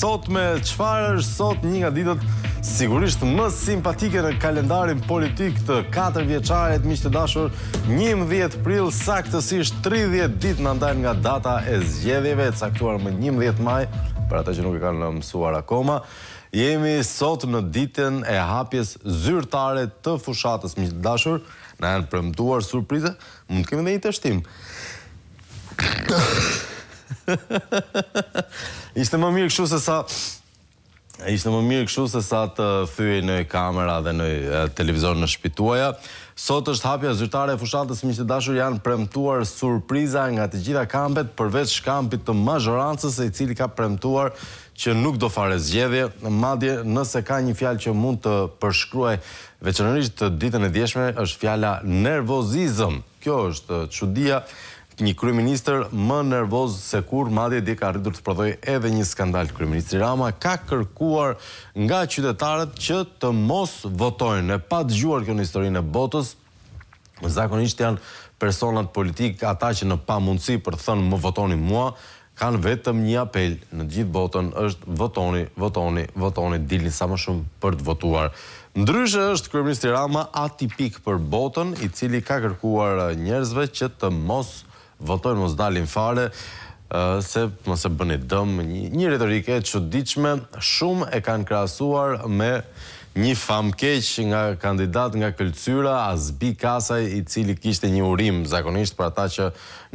sot me çfarë është sot një nga ditët sigurisht më simpatike në kalendarin politik të 4 vjeçarit, miq të dashur, 11 prill, saktësisht 30 ditë na ndajnë nga data e zgjedhjeve, e caktuar më 11 maj, për ata që nuk e kanë mësuar akoma. Jemi sot në ditën e hapjes zyrtare të fushatës, miq të dashur, na janë premtuar surprize, mund të kemi edhe një testim. Ishte më mirë kështu se sa të thyej në kamera dhe në televizor në shtëpi tuaja. Sot është hapja zyrtare e fushatës, miq të dashur, janë premtuar surpriza nga të gjitha kampet, përveç kampit të mazhorancës, i cili ka premtuar që nuk do fare zgjedhje, madje nëse ka një fjalë që mund të përshkruaj veçanërisht të ditën e djeshme, është fjala nervozizëm. Kjo është çudia. Një kryeministër më nervoz se kur, madje dje ka arritur të prodhoj edhe një skandal. Kryeministri Rama ka kërkuar nga qytetarët që të mos votojnë. E pa dëgjuar kjo në historinë e botës, zakonisht janë personat politik, ata që në pamundësi për të thënë më votoni mua, kanë vetëm një apel në gjithë botën, është votoni, dilni sa më shumë për të votuar. Ndryshe është kryeministri Rama atipik për botën, i cili ka kërkuar njerëzve që të mos votojnë, mos dalin fare, se mos e bëni dëm, një retorike e çuditshme. Shumë e kanë krahasuar me një famkeq nga kandidat nga Këlcyra, Azbi Kasaj, i cili kishte një urim zakonisht për ata që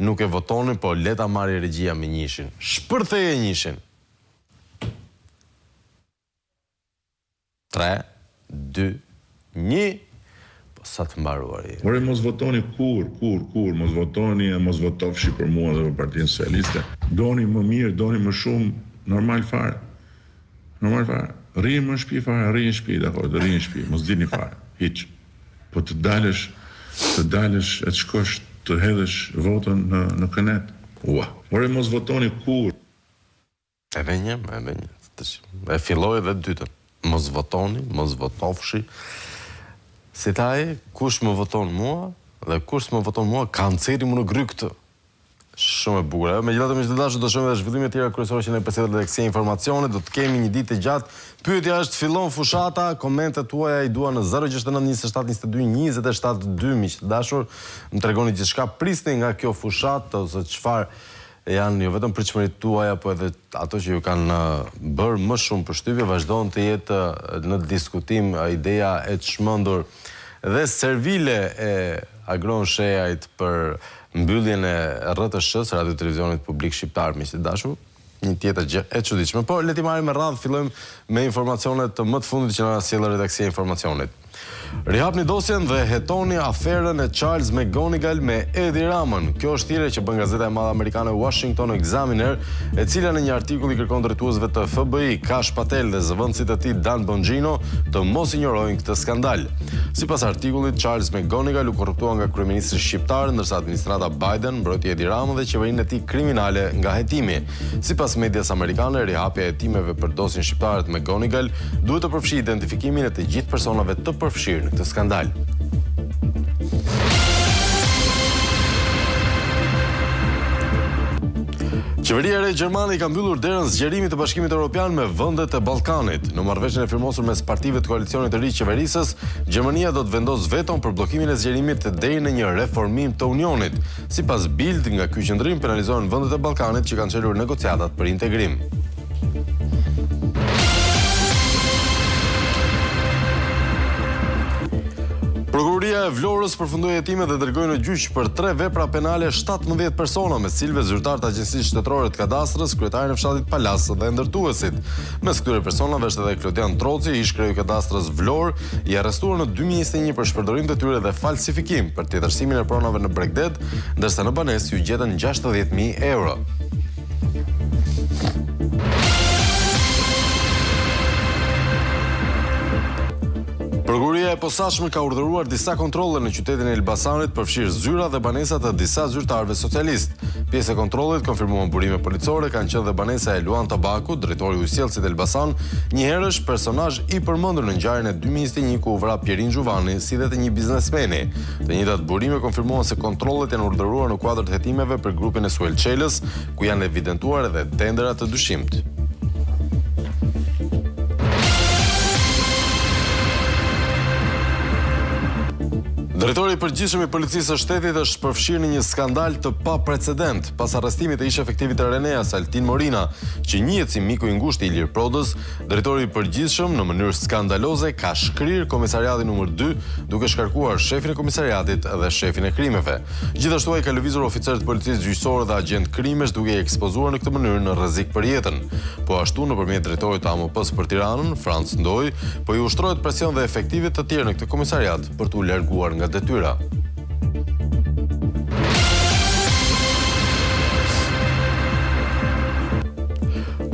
nuk e votonin, po leta marri regjia me njëshin. Shpërtheje njëshin. 3, 2, 1... Sa të mbaruar i. Ore, mos votoni kur, mos votoni e mos votofshi për mua dhe për Partinë Socialiste. Doni më mirë, doni më shumë, normal fare. Rri më në shtëpi fare, rri në shtëpi, dakor, rri në shtëpi, mos dini fare, hiç. Po të dalësh e të shkosh të hedhësh votën në kënet. Ua. Ore, mos votoni kur. Edhe një. E filloi edhe dytën. Mos votoni, mos votofshi. Si taj, kush më voton mua, dhe kush më voton mua, kanceri më në gry këtë. Shumë e bukur. Megjithatë, miq të dashur, do shohim edhe zhvillime tjera kryesore që ne përsëritet dhe kësaj informacione. Do të kemi një ditë të gjatë. Pyetja është, fillon fushata? Komentet tuaja i dua në 069 27 22 27 2, miq të dashur. Më tregoni gjithçka prisni nga kjo fushatë, ose çfarë janë jo vetëm pritshmëritë tuaja, po edhe ato që ju kanë bërë më shumë përshtypje. Vazhdon të jetë në diskutim ideja e çmendur dhe servile e Agron Shejait për mbylljen e RTS-s, Radio Televizionit Publik Shqiptar, miq të dashur. Një tjetër gjë e çuditshme. Po le të marrim me radhë, fillojmë me informacionet më të fundit që na sjell redaksia e informacionit. Rihapni dosjen dhe hetoni aferën e Charles McGonigal me Edi Ramën. Kjo është thirrje që bën gazeta e madhe amerikane Washington Examiner, e cila në një artikull i kërkon drejtuesve të FBI, Kash Patel dhe zëvendësit e tij Dan Bongino të mos injorojnë këtë skandal. Sipas artikullit, Charles McGonigal u korruptua nga kryeministri shqiptar, ndërsa administrata Biden mbrojti Edi Ramën dhe qeverinë e tij kriminale nga hetimi. Sipas medias amerikane, rihapja e hetimeve për dosjen shqiptare të McGonigal duhet të përfshijë identifikimin e të gjithë personave të përfshirë në këtë skandal. Qeveria e re gjermane i ka mbyllur derën zgjerimit të Bashkimit Evropian me vendet e Ballkanit. Në marrëveshjen e firmosur mes partive të koalicionit të ri qeverisës, Gjermania do të vendosë veton për bllokimin e zgjerimit deri në një reformim të Unionit. Sipas Bild, nga ky qendrim penalizohen vendet e Ballkanit që kanë çelur negociatat për integrim. Prokuroria e Vlorës përfundoi hetimet dhe dërgoi në gjyq për 3 vepra penale 17 persona, mes cilëve zyrtar të Agjencisë Shtetërore të Kadastrës, kryetarin e fshatit Palas dhe ndërtuesit. Mes këtyre personave është edhe Klodian Troci, ish kreu i Kadastrës Vlorë, i arrestuar në 2021 për shpërdorim detyre dhe falsifikim për tjetërsimin e pronave në Bregdet, ndërsa në banesë ju gjetën 60.000 euro. Prokuroria e posaçme ka urdhëruar disa kontrolle në qytetin e Elbasanit, përfshirë zyra dhe banesa të disa zyrtarëve socialist. Pjesë e kontrollit konfirmuan burime policore, kanë qenë dhe banesa e Luan Tabaku, drejtori i ujësjellësit të Elbasan, një herësh personazh i përmendur në ngjarjen e 2021 ku u vra Pierin Xhuvani, si dhe të një biznesmeni. Të njëjtat burime konfirmuan se kontrollet janë urdhëruar në kuadër të hetimeve për grupin e Suel Çelës, ku janë evidentuar edhe tendera të dyshimt. Drejtori i përgjithshëm i Policisë së Shtetit është përfshirë në një skandal të paprecedent pas arrestimit të ish efektivit të Reneas Altin Morina, që njihet si miku i ngushtë i Ilir Prodës. Drejtori i përgjithshëm në mënyrë skandaloze ka shkrirë komisariatin numër 2 duke shkarkuar shefin e komisariatit dhe shefin e krimeve. Gjithashtu ai ka lëvizur oficerët e policisë gjyqësore dhe agent krimesh duke i ekspozuar në këtë mënyrë në rrezik për jetën. Po ashtu nëpërmjet drejtorit të AMP-s për Tiranën, Franc Ndoj, po i ushtrohet presion dhe efektivit të tjerë në këtë komisariat për t'u larguar nga detyra.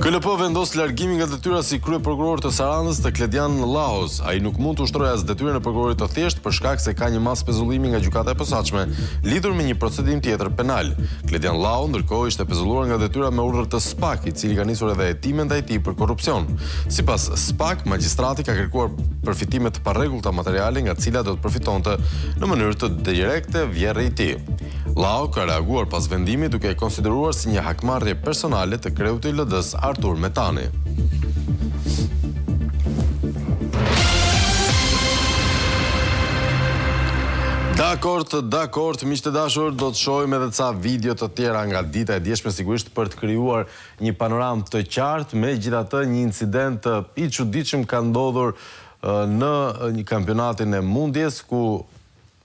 KLP vendos largimin nga detyra si kryeprokuror të Saranës të Kledian Llahos. Ai nuk mund të ushtrojë as detyrën e prokurorit të thjeshtë për shkak se ka një mas pezullimi nga gjykata e posaçme lidhur me një procedim tjetër penal. Kledian Llahos ndërkohë ishte pezulluar nga detyra me urdhër të SPAK, i cili ka nisur edhe hetime ndaj tij për korrupsion. Sipas SPAK, magjistrati ka kërkuar përfitime të parregullta materiale nga të cilat do të përfitonte në mënyrë të direkte vjerri i tij. Llahos ka reaguar pas vendimit duke e konsideruar si një hakmarrje personale të kreut të LD-s Artur Metani. Dakord, miq të dashur, do të shohim edhe ca video të tjera nga dita e djeshme, sigurisht për të krijuar një panoramë të qartë. Megjithatë, një incident i çuditshëm ka ndodhur në një kampionatin e mundjes ku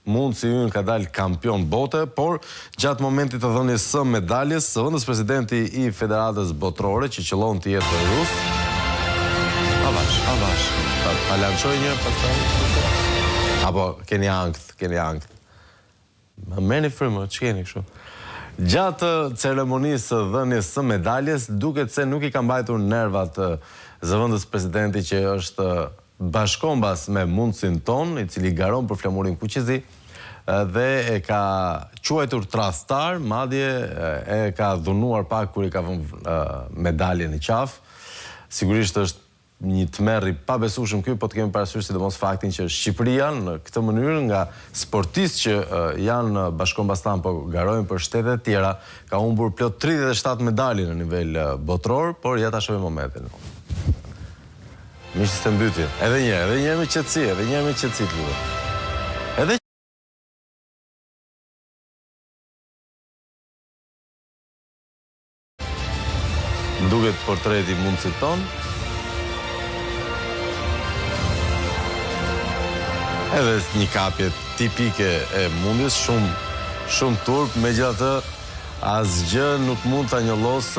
mund si ynë ka dalë kampion bote, por gjatë momentit të dhënies së medaljes, zëvendës presidenti i Federatës Botërore, që qëllon të jetë rus, avash, ta lançoj një pastaj. Apo keni ankth. Më merrni frymë, ç'keni kështu? Gjatë ceremonisë së dhënies së medaljes, duket se nuk i ka mbajtur nervat zëvendës presidenti, që është bashkombas me mundsin ton, i cili garon për flamurin Kuqezi, dhe e ka quajtur tradhtar, madje e ka dhunuar pak kur i ka vënë medaljen në qafë. Sigurisht është një tmerr i pabesueshëm ky, po të kemi parasysh sidomos faktin që Shqipëria në këtë mënyrë nga sportistë që janë bashkombas tan, po garojnë për shtete të tjera, ka humbur plot 37 medalje në nivel botror, por ja ta shohim momentin. Miqtë të mbyti. Edhe një me qetësi, të lutem. Edhe duket portreti mundësit ton. Edhe një kapje tipike e mundjes, shumë turp, megjithatë asgjë nuk mund ta njollos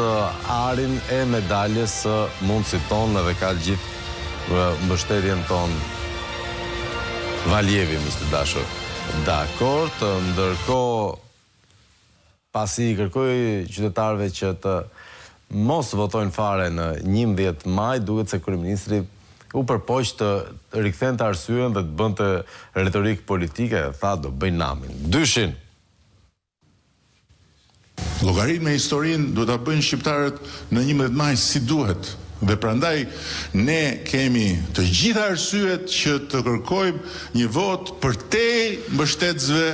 arin e medaljes së mundësit ton, edhe ka gjithë mbështetjen ton Valjevi, miq të dashur. Dakord, ndërkohë pasi i kërkoi qytetarëve që të mos votojnë fare në 11 maj, duket se kryeministri u përpoq të rikthente arsyen dhe të bënte retorikë politike, tha do bëj namin. Dyshin. Llogaritë me historinë do ta bëjnë shqiptarët në 11 maj si duhet. Dhe prandaj ne kemi të gjitha arsyet që të kërkojmë një vot përtej mbështetësve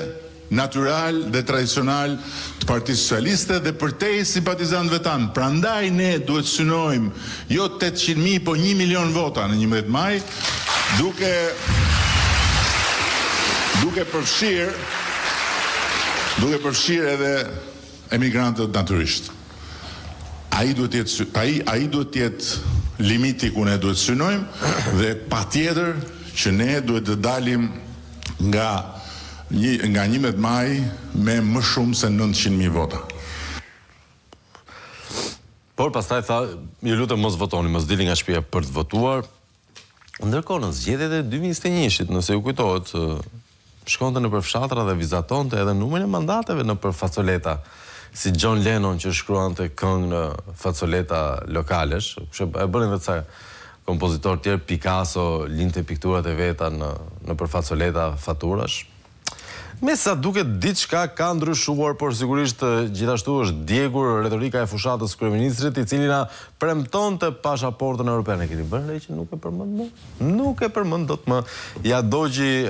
natyral dhe tradicional të Partisë Socialiste dhe përtej simpatizantëve tanë. Prandaj ne duhet synojmë jo 800.000, po 1 milion vota në 11 maj, duke përfshirë edhe emigrantët natyrisht. Ai duhet të jetë limiti ku ne duhet synojmë, dhe patjetër që ne duhet të dalim nga 11 maj me më shumë se 900.000 vota. Por pastaj tha, ju lutem mos votoni, mos dilni nga shtëpia për të votuar. Ndërkohë në zgjedhjet e 2021-shit, nëse ju kujtohet, shkonte nëpër fshatra dhe vizatonte edhe numrin e mandateve nëpër facoleta, si John Lennon që shkruante këngë në facoleta lokalesh, e bënin edhe ca kompozitor tjerë, Picasso linte pikturat e veta nëpër facoleta faturash. Me sa duket diçka ka ndryshuar, por sigurisht gjithashtu është djegur retorika e fushatës kryeministrit, i cili na premtonte pasaportën europiane. Keni bërë re që nuk e përmend më? Nuk e përmend dot më. Ja dogji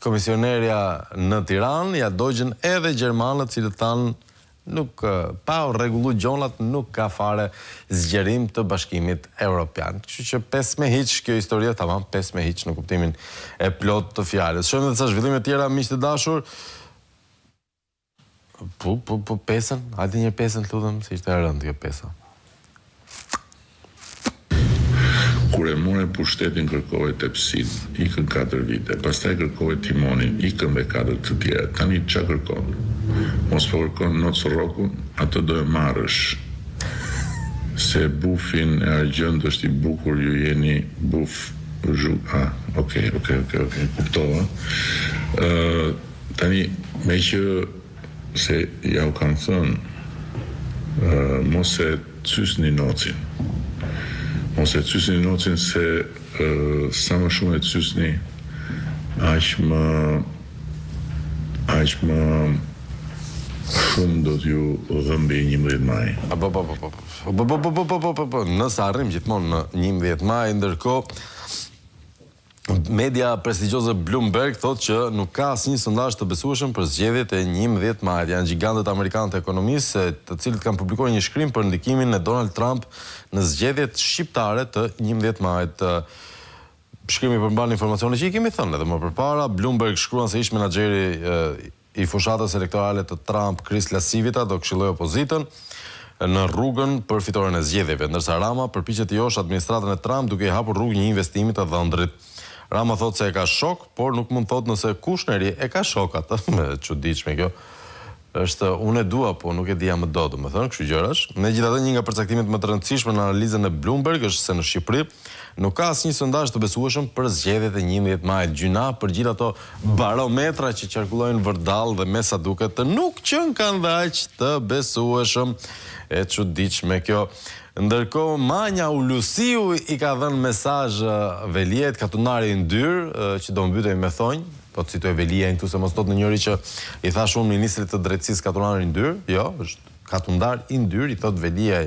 komisionerja në Tiranë, ja dogjën edhe gjermanët, cilët thanë nuk pa rregullu gjonat nuk ka fare zgjerim të Bashkimit Evropian. Kështu që 5-0 kjo historia, tamam, 5-0 në kuptimin e plot të fjalës. Shohim edhe sa zhvillime tjera, miq të dashur. Po pesën, hajde një pesën të lutem, se ishte e rëndë kjo pesa. Kur e more pushtetin kërkove tepsin, ikën 4 vite, pastaj kërkove timonin, ikën dhe 4 të tjera. Tani ç'a kërkon? Mos po kërkon nocë rrokun, atë do e marrësh. Se bufin e argjënd është i bukur, ju jeni buf okej, kuptova. Tani, me që se ja u kanë thënë, mos e cysni nocin. Mos e cysni nocin se sa më shumë e cysni, aq më shumë do t'ju dhëmbi 11 maj. Nëse arrim gjithmonë në 11 maj, ndërkohë media prestigjioze Bloomberg thotë që nuk ka asnjë sondazh të besueshëm për zgjedhjet e 11 majit. Janë gjigantët amerikanë të ekonomisë, të cilët kanë publikuar një shkrim për ndikimin e Donald Trump në zgjedhjet shqiptare të 11 majit. Shkrimi përmban informacione që i kemi thënë edhe më përpara. Bloomberg shkruan se ish menaxheri i fushatës elektorale të Trump, Chris Lasivita, do këshilloj opozitën në rrugën për fitoren e zgjedhjeve, ndërsa Rama përpiqet të josh administratën e Trump duke i hapur rrugë një investimi të dhëndrit. Rama thot se e ka shok, por nuk mund thot nëse Kushneri e ka shok atë. Çuditshme kjo. Është unë e dua, po nuk e dija më dot, domethënë, kështu gjërash. Megjithatë, një nga përcaktimet më të rëndësishme në analizën e Bloomberg është se në Shqipëri nuk ka asnjë sondazh të besueshëm për zgjedhjet e 11 majit. Gjyna për gjithë ato barometra që qarkullojnë vërdall dhe me sa duket të nuk qenë kanë dhe aq të besueshëm. E çuditshme kjo. Ndërkohë, Manja Ulusiu i ka dhënë mesazh Veliet Katunari i Ndyr, që do mbytej me thonjë, po citoj Velia këtu se mos thot në njëri që i thash unë ministrit të drejtësisë Katunari i Ndyr, jo, është Katundar i Ndyr, i thot Velia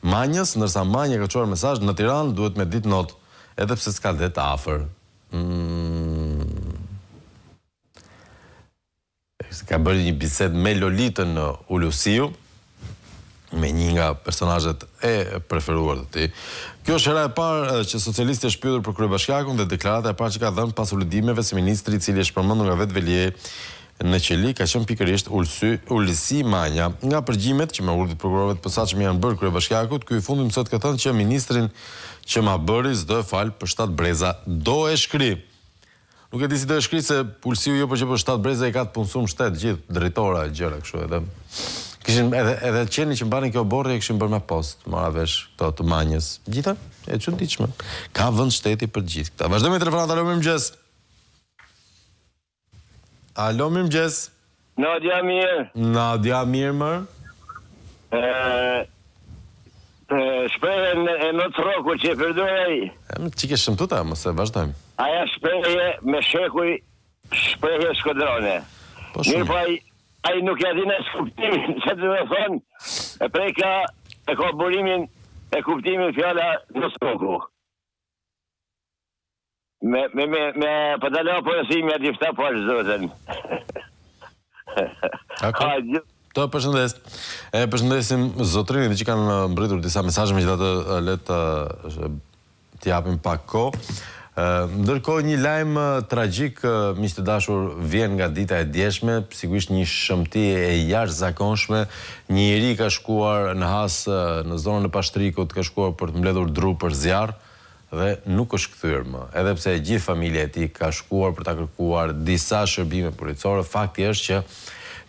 Manjës, ndërsa Manja ka çuar mesazh në Tiranë duhet me ditë not, edhe pse s'ka det afër. Ka bërë një bisedë me Lolitën Ulusiu, me një nga personazhet e preferuar të tij. Kjo është hera e parë që socialisti është pyetur për kryebashkiakun dhe deklarata e parë që ka dhënë pas ulëdimeve se ministri i cili është përmendur nga vetë Velie në qeli ka qenë pikërisht Ulsi Manja. Nga përgjimet që me urdhët e prokurorëve të posaçëm janë bërë kryebashkiakut, ky i fundit mësohet ka thënë që ministrin që ma bëri s'do e fal për 7 breza. Do e shkri. Nuk e di si do e shkri se Ulsiu jo për 7 breza i ka të punësuar shtet gjithë drejtora gjëra kështu edhe. Kishin edhe qeni që mbanin kjo borrje kishin bërë me post, mora vesh këto të Manjës. Gjithë, e çuditshme. Ka vend shteti për gjithë këta. Vazhdojmë me telefonat. Alo, mirëmëngjes. Alo, mirëmëngjes. Nadia mirë. Nadia mirë më. Shprehjen e notroku që e përdor ai. Çike shëmtuta, mos e vazhdojmë. Aja shprehje me shekuj, shprehje skodrone. Po Mirë shumë. po ai nuk ja din as kuptimin, se të me thonë, e prej ka burimin e kuptimin fjala notroku. Me përdalo porosimi aty fta po është zotën. Të përshëndes. E përshëndesim zotrinit që kanë mbritur disa mesazhe, megjithatë le të japim pak kohë. Ndërkohë një lajm tragjik, miq të dashur, vjen nga dita e djeshme, sigurisht një shëmtie e jashtëzakonshme. Një njeri ka shkuar në has në zonën e Pashtrikut, ka shkuar për të mbledhur dru për zjarr dhe nuk është kthyer më. Edhe pse gjithë familja e tij ka shkuar për ta kërkuar disa shërbime policore, fakti është që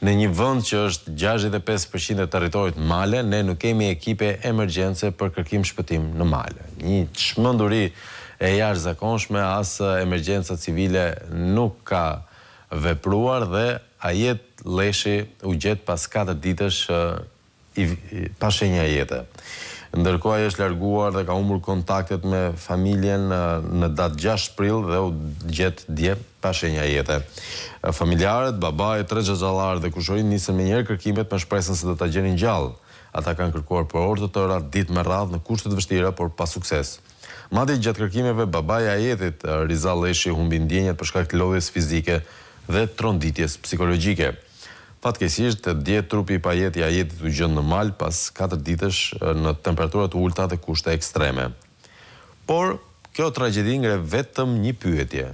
në një vend që është 65% e territorit male, ne nuk kemi ekipe emergjence për kërkim shpëtim në male. Një çmenduri e jashtëzakonshme, as emergjenca civile nuk ka vepruar dhe Ajet Leshi u gjet pas 4 ditësh pa shenja jete. Ndërkohë ai është larguar dhe ka humbur kontaktet me familjen në datë 6 prill dhe u gjet dje pa shenja jete. Familjarët, babai, 3 xhaxhallarë dhe kushërinë nisën menjëherë kërkimet me shpresën se do ta gjenin gjallë. Ata kanë kërkuar për orë të tëra, ditë me radhë në kushte të vështira, por pa sukses. Madje gjatë kërkimeve babai i Ajetit, Rizal Leshi, humbi ndjenjat për shkak të lodhjes fizike dhe tronditjes psikologjike. Fatkeqësisht, dje trupi i Ajetit u gjend në mal pas 4 ditësh në temperatura të ulta dhe kushte ekstreme. Por kjo tragjedi ngre vetëm një pyetje.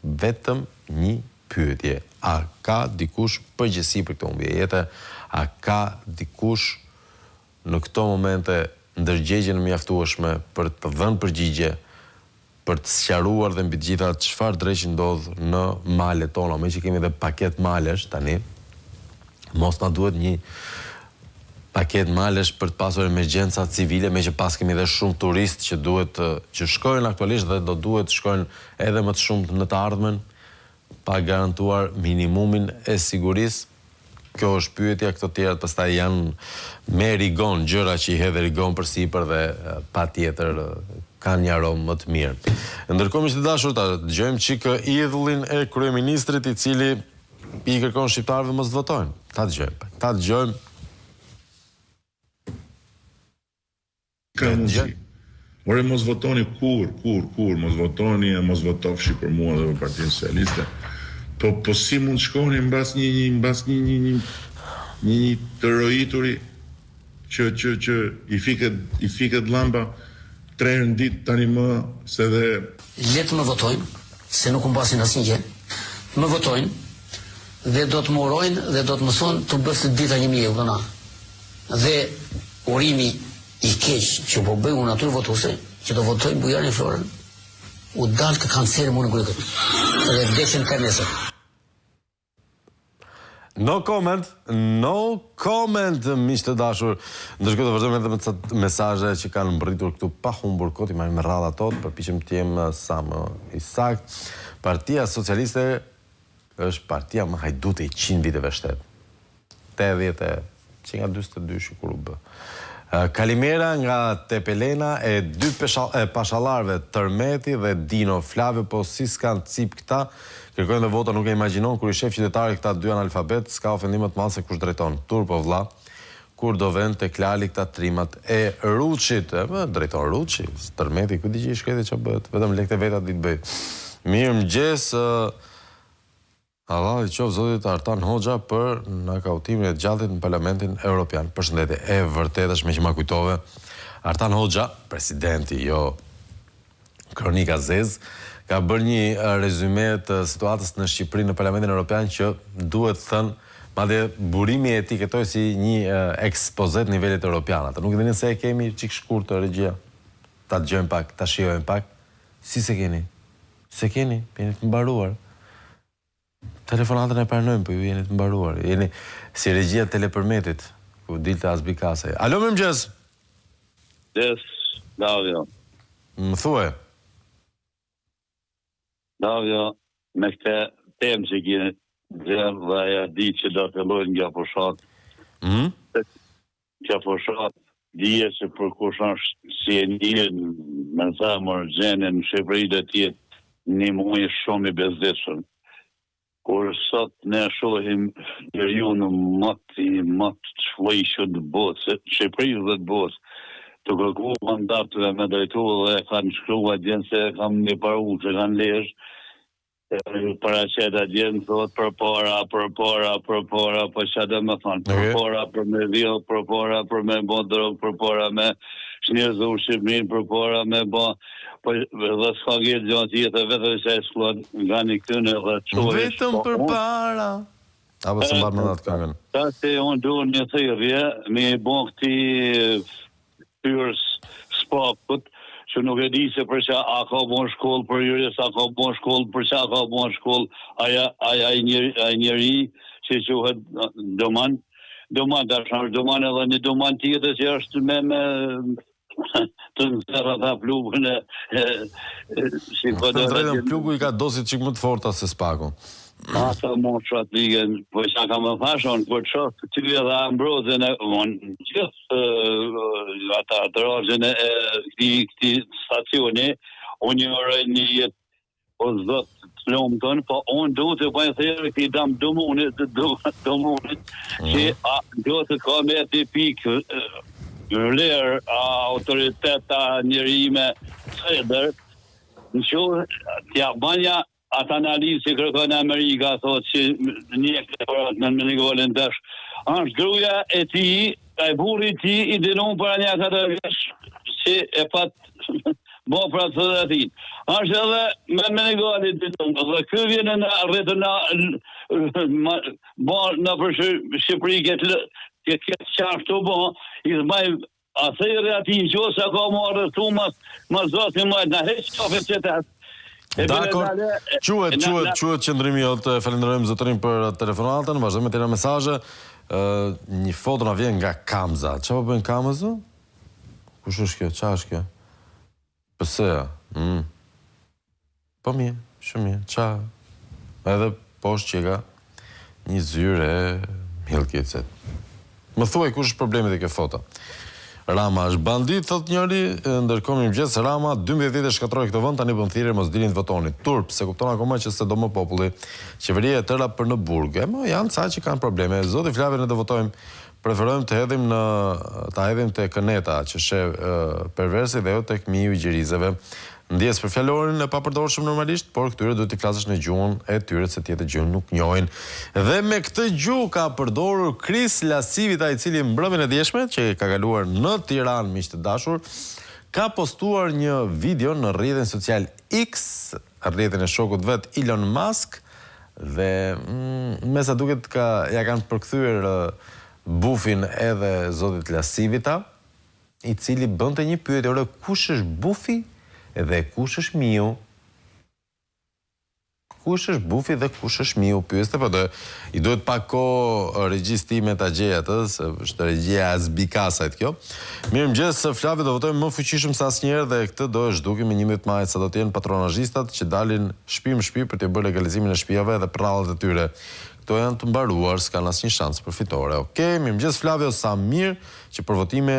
Vetëm një pyetje. A ka dikush përgjegjësi për këtë humbje jete? A ka dikush në këto momente ndërgjegjen e mjaftueshme për të dhënë përgjigje, për të sqaruar dhe mbi të gjitha çfarë dreqi ndodh në malet tona, me që kemi edhe paket malesh tani, mos na duhet një paket malesh për të pasur emergjenca civile, me që pas kemi edhe shumë turistë që duhet që shkojnë aktualisht dhe do duhet shkojnë edhe më të shumë në të ardhmen, pa garantuar minimumin e sigurisë. Kjo është pyetja, këto tjerat pastaj janë me rigon, gjëra që i hedhe rigon përsipër dhe patjetër kanë një aromë më të mirë. Ndërkohë, miq të dashur, ta dëgjojmë çik idhullin e kryeministrit i cili i kërkon shqiptarëve mos të votojnë. Ta dëgjojmë. Ka mundësi. Ore mos votoni kur, mos votoni, mos votofshi për mua dhe për Partinë Socialiste. Po si mund shkoni mbas një të rojituri që i fiket llamba 3 herë në ditë tani më se dhe... Letë më votojnë, se nuk mbasin asnjë gjë. Më votojnë dhe do të më urojnë dhe do të më thonë të bësh dita 1000 dhëna. Dhe urimi i keq që po bëj unë aty votuese, që do votojnë bujarin Florën, u dalë ka kanceri më në grykët. Dhe vdeshin ka nesër. No comment, miq të dashur. Ndërkohë të vazhdojmë edhe me ca mesazhe që kanë mbërritur këtu pa humbur kohë, i marrim me radhë ato, përpiqem të jem sa më i saktë. Partia Socialiste është partia më hajdute i 100 viteve shtet. 80 që nga 42 kur u bë. Kalimera nga Tepelena e 2 pashallarëve Tërmeti dhe Dino Flavio, po si s'kan cip këta, kërkojnë dhe vota, nuk e imagjinon, kur i shef qytetari këta 2 analfabet, s'ka ofendimet të madhe se kush drejton. Turpo vlla, kur do vend tek Lali këta trimat e Ruçit, drejton Ruçi, Tërmeti, ku di që i shkreti ç'a bëhet, vetëm lekët e veta ditë bëj. Mirëmëngjes, Allah i qoftë zotit Artan Hoxha për nakautimin e gjatit në Parlamentin Evropian. Përshëndetje, e vërtet është me që ma kujtove. Artan Hoxha, presidenti, jo kronika zez, ka bërë një rezume të situatës në Shqipëri në Parlamentin Evropian që duhet thënë, madje burimi e etiketoj si një ekspozet nivelit Europian. Ata nuk e dinin se e kemi çik shkurt të regjia. Ta dëgjojmë pak, ta shijojmë pak. Si se keni? Se keni, jeni të mbaruar. Telefonatën e pranojmë, po ju jeni të mbaruar. Jeni si regjia Telepërmetit, ku dilte as bikase. Alo, mirëmëngjes. Davio. Më thuaj. Davio, me këtë temë që kene gjërë dhe ja di që do të fillojnë nga fushat. Nga fushat, dije që për kush është si e njën, me në thamër gjenë në Shqipëri dhe tjetë një muaj shumë i bezdeshëm. Kur sot ne shohim njeriu në më të çlojshëm të botës, Shqipërisë dhe të botës, të kërkuar mandat dhe me drejtu dhe kanë shkruar djenë se kam një paru që kanë lesh, paraqet djenë thot përpara, po që dhe me thonë, përpara për me vjell, përpara për me bo drog, përpara me shnjërzu Shqipërinë, përpara me bo, dhe s'ka gjithë gjatë tjetë, vetëm se e shkuat nga një këtënë dhe qojë. Vetëm për para. Apo se mbarë më datë këngën. Ta se unë duhet një thirrje, me i bon këti pyrës spakut, që nuk e di se për që a ka bon shkollë për juris, a ka bon shkollë, për që a ka bon shkollë, aja i njeri që quhet doman edhe një doman tjetër që është me të nëzërë ata plugën si të drejtën plugu i ka dosit qik më të forta se spaku. Ata mund qatë ligën, po që ka më fashon, për qatë ty edhe ambrozën e gjithë ata drajën e këti stacioni, unë njërë një jetë o zëtë të lomë tonë, po unë duhet të pojnë thërë këti dam domunit, që duhet të ka me të pikë vlerë autoriteta njërime sëdër, në që t'ja banja atë analizë që kërkon Amerika, thotë që një këtë në Menegolën dash. Është gruaja e tij, ai burri i tij i dënuar para një 4 vjeç që e pat bo pra të dhe atin. Ashtë edhe me Menegolli dënuar. Dhe ky vjen në rretën në për Shqipëri këtë qashtu bo, i dhmaj asejre ati në qo se ka marrë tu ma zotin majtë në heqë qafet që të Dakor, quhet qëndrimi jote, falenderojmë zotërin për telefonatën, vazhdojmë me tjera mesazhe. Një foto na vjen nga Kamza. Çfarë po bën Kamza? Kush është kjo? Çfarë është kjo? PS-ja. Po mirë, shumë mirë. Çfarë? Edhe poshtë që ka një zyrë e Milkicet. Më thuaj kush është problemi me kjo foto. Rama është bandit, thot njëri, ndërkohë mirëmëngjes, Rama 12 vite shkatroi këtë vend, tani bën thirrje mos dilin të votoni. Turp, se kupton akoma që se do më populli. Qeveria e tëra për në burg. Janë ca që kanë probleme. Zoti Flavi, ne do votojmë. Preferojmë të hedhim te Këneta, që sheh perversi dhe jo tek Miu i Gjerizeve. Ndjes për fjalorin e papërdorshëm normalisht, por këtyre duhet t'i flasësh në gjuhën e tyre se tjetër gjuhën nuk njohin. Dhe me këtë gjuhë ka përdorur Kris Lasivita, i cili mbrëmjen e djeshme, që ka kaluar në Tiranë, miq të dashur, ka postuar një video në rrjetin social X, rrjetin e shokut vet Elon Musk, dhe me sa duket ja kanë përkthyer bufin edhe zotit Lasivita, i cili bënte një pyetje, kush është bufi? Edhe kush është Miu? Kush është bufi dhe kush është Miu? Pyeste, po i duhet pak kohë regjisë time ta gjej atë, se është regjia Azbikasajt kjo. Mirëmëngjes, Flavi, do votojmë më fuqishëm se asnjëherë dhe këtë do e zhdukim me 11 maj, sa do të jenë patronazhistat që dalin shtëpi me shtëpi për të bërë legalizimin e shtëpive dhe prallat e tyre. Këto janë të mbaruar, s'kan asnjë shans përfitore. Okej, mirëmëngjes Flavio Samir, që për votime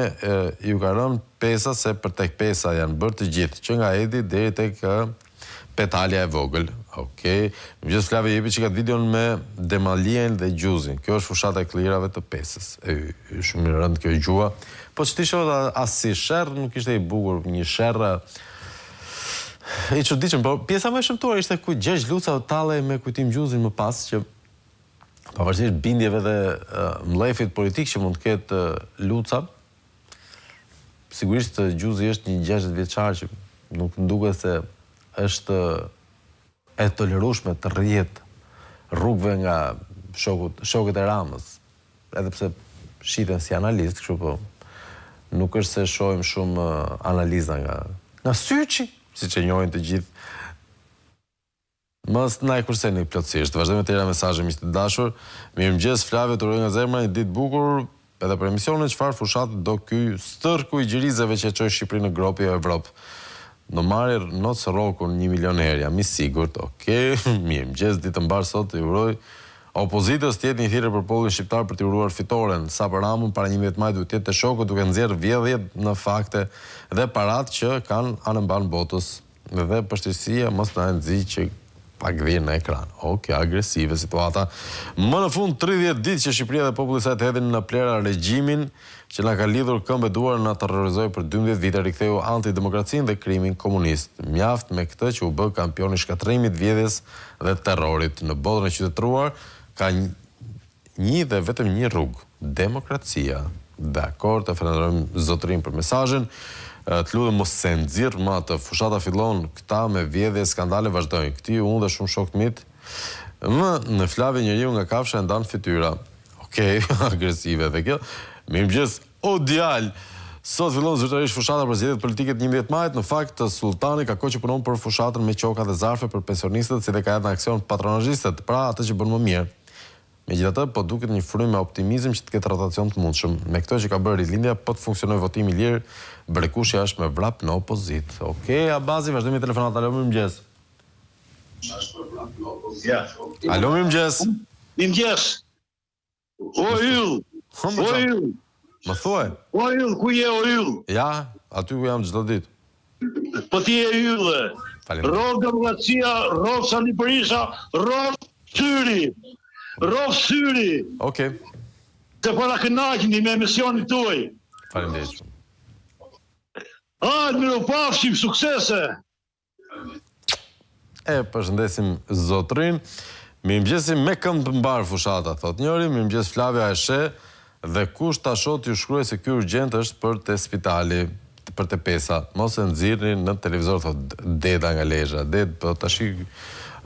ju ka rënë pesa, se për tek pesa janë bërë të gjithë, që nga Edi deri tek Petalja e vogël. Okej, mirëmëngjes Flavio, jepi çikat videon me Demalien dhe Gjuzin. Kjo është fushata e klirave të pesës. Shumë i rëndë kjo gjua. Po ç'ti shoh as si sherr, nuk ishte i bukur, një sherr i çuditshëm, por pjesa më e shëmtuar ishte ku Gjergj Luca u tallej me Kujtim Gjuzin më pas, që pavarësisht bindjeve dhe mllëfit politik që mund të ketë Luca, sigurisht Gjuzi është një 60 vjeçar që nuk më duket se është e tolerueshme të rrihet rrugëve nga shokët e Ramës, edhe pse shiten si analist, kështu po nuk është se shohim shumë analiza nga Syçi, siç e njohin të gjithë. Mos na e kurseni plotësisht. Vazhdojmë të tjera mesazhe, miq të dashur. Mirëmëngjes Flavio, të uroj nga zemra një ditë bukur, edhe për emisionin çfarë fushat do ky stërku i gjirizeve që çoi Shqipërinë në gropi e Evropë. Do marrë noc rrokun 1 milioner, jam i sigurt. Okej, mirëmëngjes, ditë mbar sot, i uroj opozitës të jetë një thirrje për popullin shqiptar për të uruar fitoren. Sa për Ramën, para 11 maj duhet të jetë të shokut duke nxjerrë vjedhjet në fakte dhe parat që kanë anë mban botës. Dhe përshtatësia mos na nxjë që pak vjen në ekran. Okej, agresive situata. Më në fund 30 ditë që Shqipëria dhe populli i saj të hedhin në plera regjimin që na ka lidhur këmbë duar na terrorizoi për 12 vite, riktheu antidemokracinë dhe krimin komunist. Mjaft me këtë që u bë kampioni shkatrimit, vjedhjes dhe terrorit. Në botën e qytetëruar ka një dhe vetëm një rrugë, demokracia. Dakor, të falenderojmë zotërin për mesazhin. Të lutem mos se nxirr më atë, fushata fillon këta me vjedhje, skandale vazhdojnë. Këti unë dhe shumë shok të mit. Në Flavi njeriu nga kafsha e ndan fytyra. Okej, agresive dhe kjo. Mirëmëngjes, o djalë. Sot fillon zyrtarisht fushata për zgjedhjet politike të 11 majit. Në fakt, sultani ka kohë që punon për fushatën me qoka dhe zarfe për pensionistët, si dhe ka hedhur në aksion patronazhistët, pra atë që bën më mirë. Megjithatë, po duket një frymë me optimizëm që të ketë rotacion të mundshëm. Me këtë që ka bërë Rilindja, po të funksionojë votimi i lirë, Brekushja është me vrap në opozit. Okej, Abazi, vazhdojmë telefonat. Alo, mirëmëngjes. Ja. Alo, mirëmëngjes. Mirëmëngjes. O yll. O yll. Më thuaj. O yll, ku je o yll? Ja, aty ku jam çdo ditë. Po ti je ylle. Rrog demokracia, rrog Sali Berisha, rrog syri. Rrog syri. Okej. Të para kënaqni me emisionin tuaj. Faleminderit. Miropafshim, suksese. Përshëndesim zotrin. Mirëmëngjesim me këmbë të mbar fushata, thot njëri. Mirëmëngjes Flavia Eshe. Dhe kush tashot ju shkruaj se ky urgjent është për te spitali, për te pesa. Mos e nxirrni në televizor, thot Deda nga Lezhë. Po tash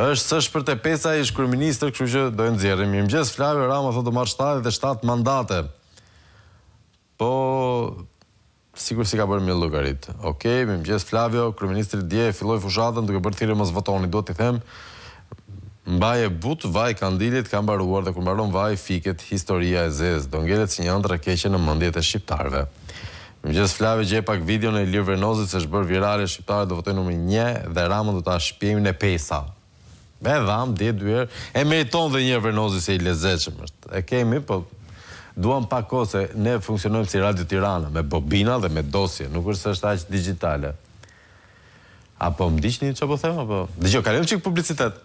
s'është për te pesa, ish kryeministër, kështu që do e nxjerrim. Mirëmëngjes Flavia Rama, thotë marr 77 mandate. Po sigur si ka bërë me llogarit. Okej, mirëmëngjes Flavio, kryeministri dje filloi fushatën duke bërë thirrje mos votoni. Duhet t'i them, mbaje but, vaj kandilit ka mbaruar dhe kur mbaron vaj fiket historia e zezë. Do ngelet si një ëndër e keqe në mendjet e shqiptarëve. Mirëmëngjes Flavio, gjej pak videon e Ilir Venozit se është bërë virale, shqiptarët do votojnë numër 1 dhe Rama do ta shpjegojnë në pesa. Me dham, 2 herë, e meriton dhe një Venozi se i lezetshëm është. E kemi, po duam pak kohë se ne funksionojmë si Radio Tirana, me bobina dhe me dosje, nuk është se është aq digjitale. Apo më diqni që po them, apo... Dgjoj, kalojmë çik publicitet.